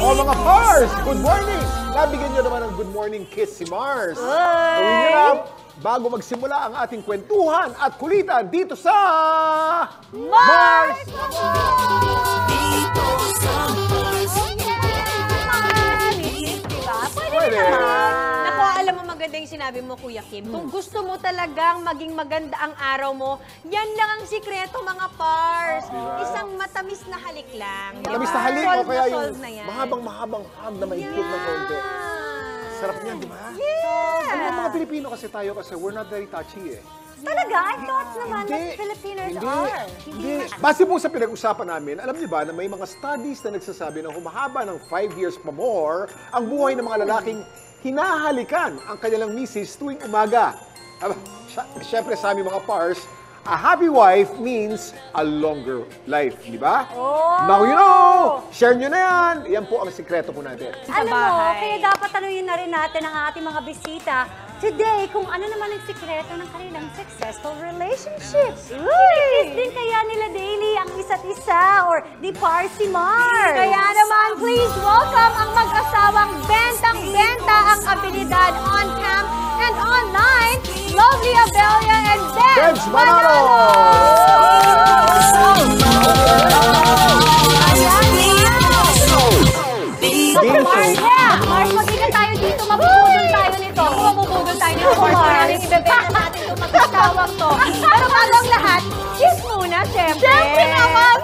O mga Mars, good morning! Nabigyan nyo naman ng good morning kiss si Mars. Gawin nyo na bago magsimula ang ating kwentuhan at kulitan dito sa... Mars! Dito sa Mars! Diba? Pwede. Naku, alam mo maganda yung sinabi mo, Kuya Kim. Kung gusto mo talagang maging maganda ang araw mo, yan lang ang sikreto, mga Pars. Isang matamis na halik lang. Matamis na halik o Solve kaya na yung solve na yan. mahabang hug na mahigpit ng konti. Sarap niyan, di ba? Yeah. Ano yung mga Pilipino kasi tayo kasi we're not very touchy eh. Talaga? I thought naman that Filipinos are. Hindi. Base po sa pinag-usapan namin, alam niyo ba na may mga studies na nagsasabi na humahaba ng 5 years pa more ang buhay ng mga lalaking hinahalikan ang kanilang misis tuwing umaga. Siyempre sa aming mga Pars, a happy wife means a longer life, di ba? Oh! Now you know! Share nyo na yan! Yan po ang sikreto po natin. Alam mo, kaya dapat tanungin na rin natin ang ating mga bisita today kung ano naman ang sikreto ng kanilang successful relationships. Kinikis din kaya nila daily ang isa't isa or di Parsi Mars. Kaya naman, please welcome ang mag-asawang bentang-benta ang abilidad on cam and online, Lovely Abelia and Benj Manalo! Mars, mag-ingat tayo dito. Mabubudol tayo nito. Kung mamubudol tayo nito, Mars, maraming ibebenta natin itong mag-asawang to. Pero bago ang lahat, kiss muna, syempre. Syempre naman!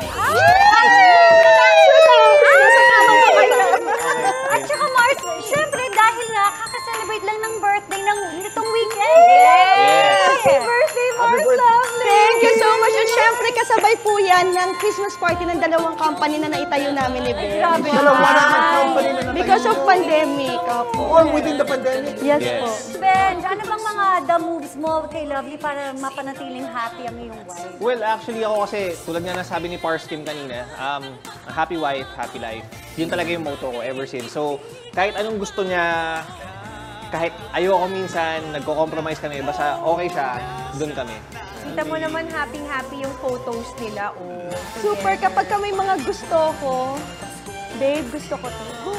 At saka Mars, syempre dahil nga kakaselebrate lang ng birthday ng nitong weekend. Happy birthday, Mars, lovely! Thank you so much. At syempre, kasabay po yan ng Christmas party ng dalawang company na naitayo namin ni Ben. Grabe. Dalawa na ng company na natayo. Because of pandemic. Or within the pandemic. Yes po. Ben, ano bang mga the moves mo kay Lovely para mapanatiling happy ang iyong wife? Well, actually ako kasi, tulad nga nasabi ni Pars Kim kanina, a happy wife, happy life. Yun talaga yung motto ko ever since. So, kahit anong gusto niya, kahit ayoko minsan, nagko-compromise kami, basta okay siya, dun kami. Kita mo naman happy-happy yung photos nila, oh. Super, kapag ka may mga gusto ko, babe, gusto ko to. Go.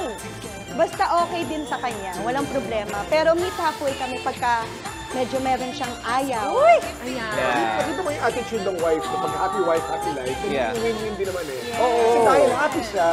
Basta okay din sa kanya, walang problema. Pero meet halfway kami pagka medyo meron siyang ayaw. Uy! Ayan. Yeah. Dito mo yung attitude ng wife na pag happy wife, happy life, Yeah. win-win din naman eh. Kasi dahil happy siya,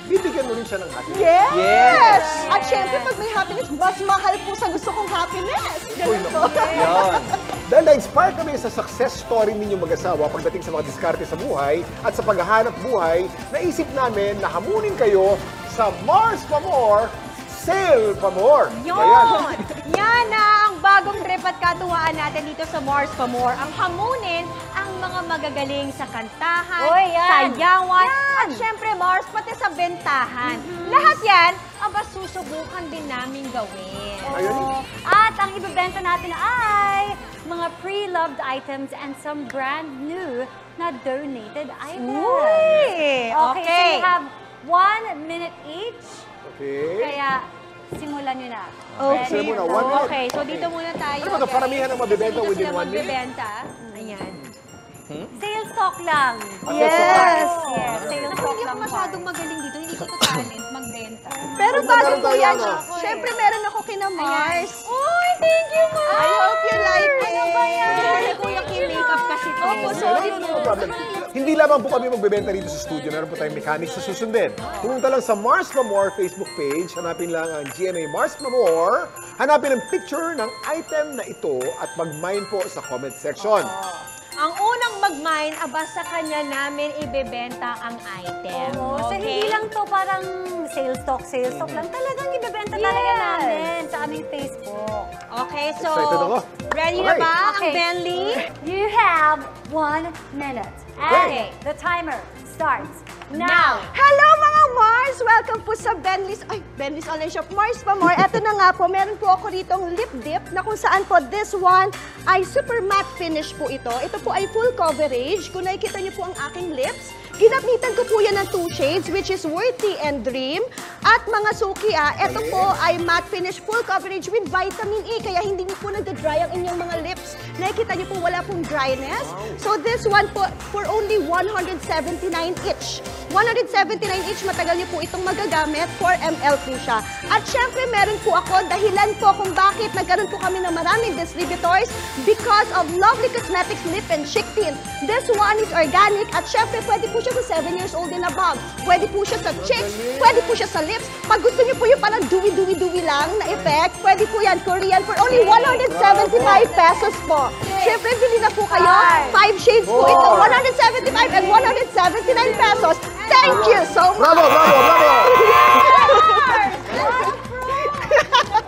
bibigyan mo rin siya ng happiness. Yes! Yes! At syempre, pag may happiness, mas mahal po sa gusto kong happiness. Ganun po. Yun. Dahil na-inspire kami sa success story ninyong mag-asawa pagdating sa mga diskarte sa buhay at sa paghahanap buhay, naisip namin na hamunin kayo sa Mars Pa More, Sail Pa More. Yun! Yan na ang bagong trip at katuwaan natin dito sa Mars Pa More. Ang hamunin ang mga magagaling sa kantahan, Oy, yan. sayawan, Yan. at syempre Mars, pati sa bentahan. Lahat yan, aba susubukan din namin gawin. Ayun. At ang ibebenta natin ay mga pre-loved items and some brand new na donated items. Uy! Okay, so Okay. we have 1 minute each. Okay. Kaya simulan nyo na. Okay, muna, 1 minute. Okay, so dito muna tayo. Ano ba ito? guys. Paramihan ang mabibenta Dito within sila 1 minute? magbebenta. Ayan. Sales stock lang. Yes! Yes, sales stock Hindi ako lang. masyadong magaling dito. Hindi ko to talent magbenta. Pero Mas bago magaling po tayo, yan, ano? syempre meron ako kina Mars. Uy, thank you, Mars! I hope you like it. Ano ba yan? Hindi ko yung makeup kasi to. Opo, sorry No po. problem. Hindi lamang po kami magbebenta dito sa studio. Meron po tayong mechanics na susundin. Pumunta lang sa Mars Pa More Facebook page. Hanapin lang ang GMA Mars Pa More. Hanapin ang picture ng item na ito at mag-mine po sa comment section. Ang unang mag-mine, aba sa kanya namin ibebenta ang item. So hindi lang to parang sales stock lang. Talagang ibebenta talaga namin sa aming Facebook. Okay, so, Excited ako. ready na Okay. ba ang Okay. Bentley? You have 1 minute. Okay. And the timer starts Now! Hello mga Mars! Welcome po sa Bentley's Online Shop Mars Pa More. Eto na nga po, meron po ako ditong lip dip na kung saan po this one ay super matte finish po ito. Ito po ay full coverage. Kung nakikita niyo po ang aking lips, ginamitan ko po yan ng 2 shades which is Worthy and Dream. At mga suki ito po ay matte finish full coverage with vitamin E kaya hindi niyo po nagda-dry ang inyong mga lips Nakikita niyo po, wala pong dryness. So this one po, for only 179 each. 179 each, matagal niyo po itong magagamit. 4 ml po siya. At syempre, meron po ako, dahilan po kung bakit nagkaroon po kami ng maraming distributors because of Lovely Cosmetics Lip and Chic Tint. This one is organic at syempre, pwede po siya sa 7 years old and above. Pwede po siya sa cheeks, pwede po siya sa lips. Pag gusto niyo po yung parang dewy lang na effect, pwede po yan, Korean, for only 175 pesos po. Syempre, bili na po kayo. 5 shades po ito, 175 and 179 pesos. Thank you so much! Bravo, bravo, bravo!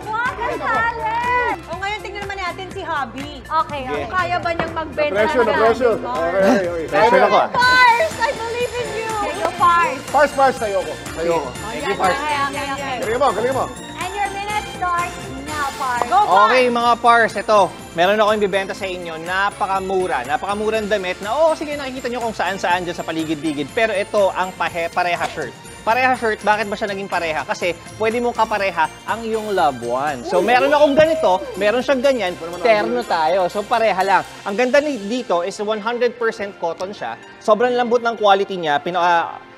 What a talent! O ngayon, tingnan naman natin si Hobby. Okay, okay. Kaya ba niyang magbenta Pressure na ng pressure. gamit mo? Okay. Pressure ako. Pars, I believe in you! Go, Pars. Pars, tayo ko. Tayo ko. Thank you, Pars. Okay. Galing mo. And your minute starts now, Pars. Go, Pars! Okay, mga Pars, ito. Meron ako yung bibenta sa inyo. Napakamura. Napakamurang damit na, sige, nakikita nyo kung saan-saan dyan sa paligid-ligid. Pero ito ang pareha shirt. Pareha shirt, bakit ba siya naging pareha? Kasi pwede mong kapareha ang iyong loved one. So, meron akong ganito, meron siyang ganyan, terno tayo. So, pareha lang. Ang ganda dito is 100% cotton siya. Sobrang lambot ng quality niya.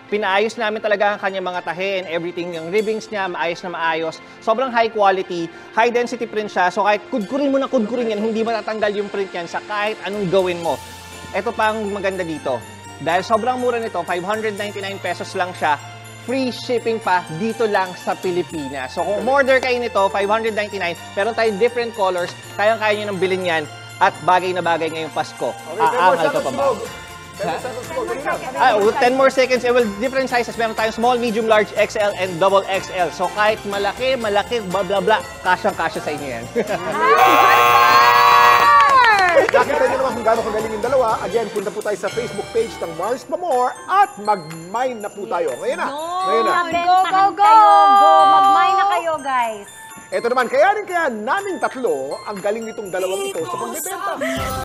Pinaayos namin talaga ang kanyang mga tahe and everything. Yung ribbings niya, maayos na maayos. Sobrang high quality, high density print siya. So kahit kudkurin mo na kudkurin yan, hindi matatanggal yung print yan sa kahit anong gawin mo. Ito pa ang maganda dito. Dahil sobrang mura nito, 599 pesos lang siya. Free shipping pa dito lang sa Pilipinas. So kung order kayo nito, 599, meron tayong different colors. Kayang-kaya nyo nang bilhin yan at bagay na bagay ngayong Pasko. Aangal ka pa ba? 10 more seconds. Well, different sizes. Meron tayong small, medium, large, XL, and double XL. So, kahit malaki, blah, blah, blah, kasyang-kasya sa inyo yan. Nakita niyo naman kung gaano kagaling yung dalawa. Again, punta po tayo sa Facebook page ng Mars Pamor at mag-mine na po tayo. Ngayon na. Go! Go! Mag-mine na kayo, guys. Ito naman, kaya namin tatlo ang galing nitong dalawang ito sa pagbebenta.